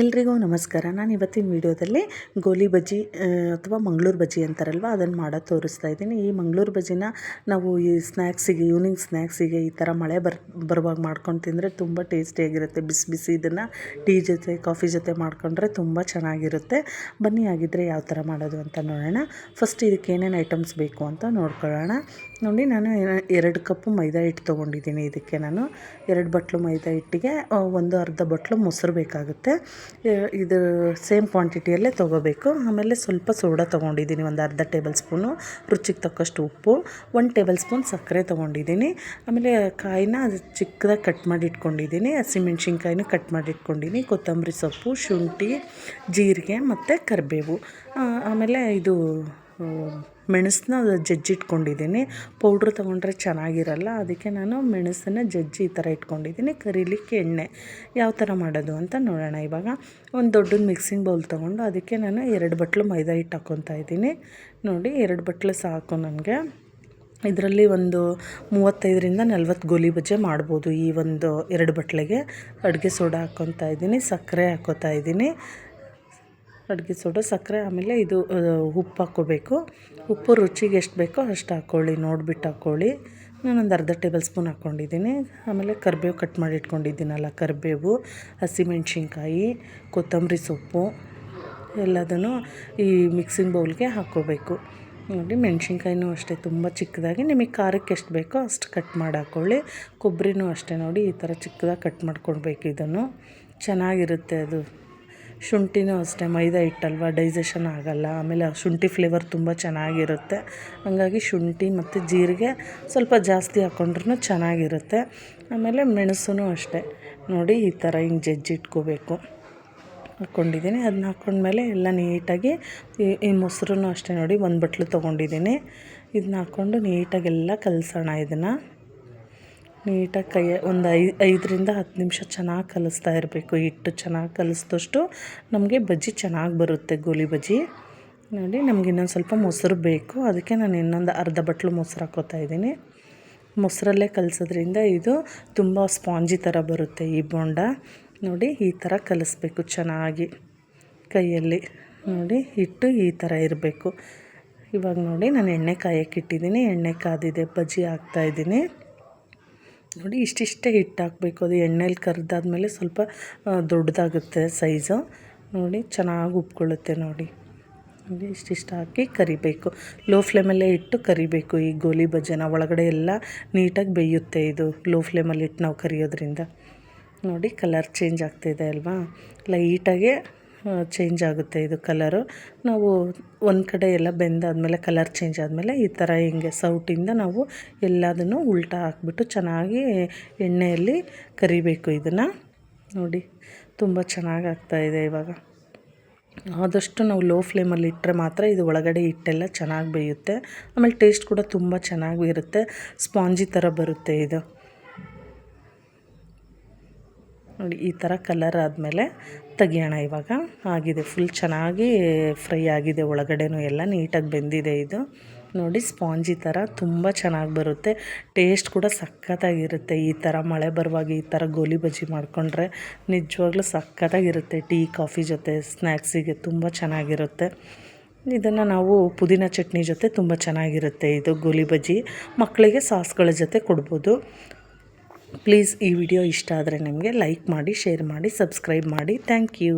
ಎಲ್ರಿಗೂ ನಮಸ್ಕಾರ. ನಾನು ಇವತ್ತಿನ ವಿಡಿಯೋದಲ್ಲಿ ಗೋಲಿ ಬಜ್ಜಿ ಅಥವಾ ಮಂಗಳೂರು ಬಜ್ಜಿ ಅಂತಾರಲ್ವ ಅದನ್ನು ಮಾಡೋದು ತೋರಿಸ್ತಾ ಇದ್ದೀನಿ. ಈ ಮಂಗಳೂರು ಬಜ್ಜಿನ ನಾವು ಈ ಸ್ನ್ಯಾಕ್ಸಿಗೆ ಈವ್ನಿಂಗ್ ಸ್ನ್ಯಾಕ್ಸಿಗೆ ಈ ಥರ ಮಳೆ ಬರುವಾಗ ಮಾಡ್ಕೊಂಡು ತಿಂದರೆ ತುಂಬ ಟೇಸ್ಟಿಯಾಗಿರುತ್ತೆ. ಬಿಸಿ ಬಿಸಿ ಇದನ್ನು ಟೀ ಜೊತೆ ಕಾಫಿ ಜೊತೆ ಮಾಡ್ಕೊಂಡ್ರೆ ತುಂಬ ಚೆನ್ನಾಗಿರುತ್ತೆ. ಬನ್ನಿ ಆಗಿದ್ದರೆ ಯಾವ ಥರ ಮಾಡೋದು ಅಂತ ನೋಡೋಣ. ಫಸ್ಟ್ ಇದಕ್ಕೆ ಏನೇನು ಐಟಮ್ಸ್ ಬೇಕು ಅಂತ ನೋಡ್ಕೊಳ್ಳೋಣ. ನೋಡಿ, ನಾನು 2 ಕಪ್ಪು ಮೈದಾ ಹಿಟ್ಟು ತೊಗೊಂಡಿದ್ದೀನಿ. ಇದಕ್ಕೆ ನಾನು 2 ಬಟ್ಲು ಮೈದಾ ಹಿಟ್ಟಿಗೆ ಒಂದು ಅರ್ಧ ಬಟ್ಲು ಮೊಸರು ಬೇಕಾಗುತ್ತೆ. ಇದು ಸೇಮ್ ಕ್ವಾಂಟಿಟಿಯಲ್ಲೇ ತೊಗೋಬೇಕು. ಆಮೇಲೆ ಸ್ವಲ್ಪ ಸೋಡಾ ತೊಗೊಂಡಿದ್ದೀನಿ, ಒಂದು ಅರ್ಧ ಟೇಬಲ್ ಸ್ಪೂನು, ರುಚಿಗೆ ತಕ್ಕಷ್ಟು ಉಪ್ಪು, 1 ಟೇಬಲ್ ಸ್ಪೂನ್ ಸಕ್ಕರೆ ತೊಗೊಂಡಿದ್ದೀನಿ. ಆಮೇಲೆ ಕಾಯಿನ ಚಿಕ್ಕದಾಗಿ ಕಟ್ ಮಾಡಿ ಇಟ್ಕೊಂಡಿದ್ದೀನಿ. ಹಸಿಮೆಣ್ಸಿನ್ಕಾಯಿನೂ ಕಟ್ ಮಾಡಿ ಇಟ್ಕೊಂಡಿದ್ದೀನಿ. ಕೊತ್ತಂಬರಿ ಸೊಪ್ಪು, ಶುಂಠಿ, ಜೀರಿಗೆ ಮತ್ತು ಕರಿಬೇವು. ಆಮೇಲೆ ಇದು ಮೆಣಸನ್ನ ಜಜ್ಜಿಟ್ಕೊಂಡಿದ್ದೀನಿ. ಪೌಡ್ರ್ ತೊಗೊಂಡ್ರೆ ಚೆನ್ನಾಗಿರಲ್ಲ, ಅದಕ್ಕೆ ನಾನು ಮೆಣಸನ್ನು ಜಜ್ಜಿ ಈ ಥರ ಇಟ್ಕೊಂಡಿದ್ದೀನಿ. ಕರೀಲಿಕ್ಕೆ ಎಣ್ಣೆ ಯಾವ ಥರ ಮಾಡೋದು ಅಂತ ನೋಡೋಣ. ಇವಾಗ ಒಂದು ದೊಡ್ಡ ಮಿಕ್ಸಿಂಗ್ ಬೌಲ್ ತೊಗೊಂಡು ಅದಕ್ಕೆ ನಾನು 2 ಬಟ್ಲು ಮೈದಾ ಹಿಟ್ಟು ಹಾಕ್ಕೊತಾ ಇದ್ದೀನಿ. ನೋಡಿ, 2 ಬಟ್ಲು ಸಾಕು ನನಗೆ. ಇದರಲ್ಲಿ ಒಂದು 35ರಿಂದ 40 ಗೋಲಿ ಬಜ್ಜಿ ಮಾಡ್ಬೋದು. ಈ ಒಂದು 2 ಬಟ್ಲಿಗೆ ಅಡುಗೆ ಸೋಡಾ ಹಾಕ್ಕೊತಾ ಇದ್ದೀನಿ, ಸಕ್ಕರೆ ಹಾಕ್ಕೊತಾ ಇದ್ದೀನಿ. ಅಡುಗೆ ಸೋಡಾ, ಸಕ್ಕರೆ, ಆಮೇಲೆ ಇದು ಉಪ್ಪು ಹಾಕ್ಕೋಬೇಕು. ಉಪ್ಪು ರುಚಿಗೆ ಎಷ್ಟು ಬೇಕೋ ಅಷ್ಟು ಹಾಕ್ಕೊಳ್ಳಿ, ನೋಡಿಬಿಟ್ಟು ಹಾಕ್ಕೊಳ್ಳಿ. ನಾನೊಂದು ಅರ್ಧ ಟೇಬಲ್ ಸ್ಪೂನ್ ಹಾಕ್ಕೊಂಡಿದ್ದೀನಿ. ಆಮೇಲೆ ಕರಿಬೇವು ಕಟ್ ಮಾಡಿ ಇಟ್ಕೊಂಡಿದ್ದೀನಲ್ಲ, ಕರಿಬೇವು, ಹಸಿಮೆಣ್ಸಿನ್ಕಾಯಿ, ಕೊತ್ತಂಬರಿ ಸೊಪ್ಪು ಎಲ್ಲದನ್ನು ಈ ಮಿಕ್ಸಿಂಗ್ ಬೌಲ್ಗೆ ಹಾಕ್ಕೋಬೇಕು. ನೋಡಿ, ಮೆಣಸಿನ್ಕಾಯಿನೂ ಅಷ್ಟೇ ತುಂಬ ಚಿಕ್ಕದಾಗಿ, ನಿಮಗೆ ಖಾರಕ್ಕೆ ಎಷ್ಟು ಬೇಕೋ ಅಷ್ಟು ಕಟ್ ಮಾಡಿ ಹಾಕ್ಕೊಳ್ಳಿ. ಕೊಬ್ಬರಿನೂ ಅಷ್ಟೇ ನೋಡಿ, ಈ ಥರ ಚಿಕ್ಕದಾಗಿ ಕಟ್ ಮಾಡ್ಕೊಳ್ಬೇಕು. ಇದನ್ನು ಚೆನ್ನಾಗಿರುತ್ತೆ ಅದು. ಶುಂಠಿನೂ ಅಷ್ಟೇ, ಮೈದಾ ಹಿಟ್ಟಲ್ವ, ಡೈಜೆಷನ್ ಆಗೋಲ್ಲ. ಆಮೇಲೆ ಶುಂಠಿ ಫ್ಲೇವರ್ ತುಂಬ ಚೆನ್ನಾಗಿರುತ್ತೆ. ಹಾಗಾಗಿ ಶುಂಠಿ ಮತ್ತು ಜೀರಿಗೆ ಸ್ವಲ್ಪ ಜಾಸ್ತಿ ಹಾಕ್ಕೊಂಡ್ರೂ ಚೆನ್ನಾಗಿರುತ್ತೆ. ಆಮೇಲೆ ಮೆಣಸೂ ಅಷ್ಟೇ ನೋಡಿ, ಈ ಥರ ಹಿಂಗೆ ಜಜ್ಜಿಟ್ಕೋಬೇಕು. ಹಾಕ್ಕೊಂಡಿದ್ದೀನಿ. ಅದನ್ನ ಹಾಕ್ಕೊಂಡ್ಮೇಲೆ ಎಲ್ಲ ನೀಟಾಗಿ ಈ ಮೊಸರೂ ಅಷ್ಟೇ ನೋಡಿ, 1 ಬಟ್ಲು ತೊಗೊಂಡಿದ್ದೀನಿ. ಇದನ್ನ ಹಾಕ್ಕೊಂಡು ನೀಟಾಗಿ ಎಲ್ಲ ಕಲಸೋಣ. ಇದನ್ನು ನೀಟಾಗಿ ಒಂದು 5ರಿಂದ 10 ನಿಮಿಷ ಚೆನ್ನಾಗಿ ಕಲಿಸ್ತಾ ಇರಬೇಕು. ಹಿಟ್ಟು ಚೆನ್ನಾಗಿ ಕಲಿಸಿದಷ್ಟು ನಮಗೆ ಬಜ್ಜಿ ಚೆನ್ನಾಗಿ ಬರುತ್ತೆ, ಗೋಲಿ ಬಜ್ಜಿ. ನೋಡಿ, ನಮ್ಗೆ ಇನ್ನೊಂದು ಸ್ವಲ್ಪ ಮೊಸರು ಬೇಕು, ಅದಕ್ಕೆ ನಾನು ಇನ್ನೊಂದು ಅರ್ಧ ಬಟ್ಲು ಮೊಸರು ಹಾಕ್ಕೋತಾ ಇದ್ದೀನಿ. ಮೊಸರಲ್ಲೇ ಕಲಿಸೋದ್ರಿಂದ ಇದು ತುಂಬ ಸ್ಪಾಂಜಿ ಥರ ಬರುತ್ತೆ ಈ ಬೋಂಡ. ನೋಡಿ, ಈ ಥರ ಕಲಿಸ್ಬೇಕು ಚೆನ್ನಾಗಿ ಕೈಯಲ್ಲಿ. ನೋಡಿ, ಹಿಟ್ಟು ಈ ಥರ ಇರಬೇಕು. ಇವಾಗ ನೋಡಿ, ನಾನು ಎಣ್ಣೆ ಕಾಯಕ್ಕೆ ಇಟ್ಟಿದ್ದೀನಿ. ಎಣ್ಣೆ ಕಾದಿದೆ, ಬಜ್ಜಿ ಹಾಕ್ತಾಯಿದ್ದೀನಿ. ನೋಡಿ, ಇಷ್ಟಿಷ್ಟೇ ಹಿಟ್ಟು ಹಾಕಬೇಕು. ಅದು ಎಣ್ಣೆಲಿ ಕರೆದಾದ್ಮೇಲೆ ಸ್ವಲ್ಪ ದೊಡ್ಡದಾಗುತ್ತೆ ಸೈಜು. ನೋಡಿ, ಚೆನ್ನಾಗಿ ಉಪ್ಕೊಳ್ಳುತ್ತೆ. ನೋಡಿ, ಇಷ್ಟಿಷ್ಟು ಹಾಕಿ ಕರಿಬೇಕು. ಲೋ ಫ್ಲೇಮಲ್ಲೇ ಇಟ್ಟು ಕರಿಬೇಕು. ಈ ಗೋಲಿ ಬಜ್ಜಿನ ಒಳಗಡೆ ಎಲ್ಲ ನೀಟಾಗಿ ಬೇಯುತ್ತೆ. ಇದು ಲೋ ಫ್ಲೇಮಲ್ಲಿ ಇಟ್ಟು ನಾವು ಕರಿಯೋದ್ರಿಂದ. ನೋಡಿ, ಕಲರ್ ಚೇಂಜ್ ಆಗ್ತಾಯಿದೆ ಅಲ್ವಾ, ಲೈಟಾಗೆ ಚೇಂಜ್ ಆಗುತ್ತೆ ಇದು ಕಲರು. ನಾವು ಒಂದು ಕಡೆ ಎಲ್ಲ ಬೆಂದಾದಮೇಲೆ ಕಲರ್ ಚೇಂಜ್ ಆದಮೇಲೆ ಈ ಥರ ಹಿಂಗೆ ಸೌಟಿಂದ ನಾವು ಎಲ್ಲದನ್ನು ಉಲ್ಟಾ ಹಾಕ್ಬಿಟ್ಟು ಚೆನ್ನಾಗಿ ಎಣ್ಣೆಯಲ್ಲಿ ಕರಿಬೇಕು ಇದನ್ನು. ನೋಡಿ, ತುಂಬ ಚೆನ್ನಾಗಿ ಆಗ್ತಾಯಿದೆ ಇವಾಗ. ಆದಷ್ಟು ನಾವು ಲೋ ಫ್ಲೇಮಲ್ಲಿ ಇಟ್ಟರೆ ಮಾತ್ರ ಇದು ಒಳಗಡೆ ಹಿಟ್ಟೆಲ್ಲ ಚೆನ್ನಾಗಿ ಬೇಯುತ್ತೆ. ಆಮೇಲೆ ಟೇಸ್ಟ್ ಕೂಡ ತುಂಬ ಚೆನ್ನಾಗಿ ಇರುತ್ತೆ, ಸ್ಪಾಂಜಿ ಥರ ಬರುತ್ತೆ ಇದು. ನೋಡಿ, ಈ ಥರ ಕಲರ್ ಆದಮೇಲೆ ತೆಗಿಯೋಣ. ಇವಾಗ ಆಗಿದೆ, ಫುಲ್ ಚೆನ್ನಾಗಿ ಫ್ರೈ ಆಗಿದೆ. ಒಳಗಡೆನೂ ಎಲ್ಲ ನೀಟಾಗಿ ಬೆಂದಿದೆ ಇದು. ನೋಡಿ, ಸ್ಪಾಂಜಿ ಥರ ತುಂಬ ಚೆನ್ನಾಗಿ ಬರುತ್ತೆ. ಟೇಸ್ಟ್ ಕೂಡ ಸಖತ್ತಾಗಿರುತ್ತೆ. ಈ ಥರ ಮಳೆ ಬರುವಾಗ ಈ ಥರ ಗೋಲಿ ಬಜ್ಜಿ ಮಾಡಿಕೊಂಡ್ರೆ ನಿಜವಾಗ್ಲೂ ಸಖತ್ತಾಗಿರುತ್ತೆ. ಟೀ ಕಾಫಿ ಜೊತೆ ಸ್ನ್ಯಾಕ್ಸಿಗೆ ತುಂಬ ಚೆನ್ನಾಗಿರುತ್ತೆ. ಇದನ್ನು ನಾವು ಪುದೀನ ಚಟ್ನಿ ಜೊತೆ ತುಂಬ ಚೆನ್ನಾಗಿರುತ್ತೆ ಇದು ಗೋಲಿ ಬಜ್ಜಿ. ಮಕ್ಕಳಿಗೆ ಸಾಸ್ಗಳ ಜೊತೆ ಕೊಡ್ಬೋದು. ಪ್ಲೀಸ್ ಈ ವಿಡಿಯೋ ಇಷ್ಟ ಆದರೆ ನಿಮಗೆ ಲೈಕ್ ಮಾಡಿ, ಶೇರ್ ಮಾಡಿ, ಸಬ್ಸ್ಕ್ರೈಬ್ ಮಾಡಿ. Thank you.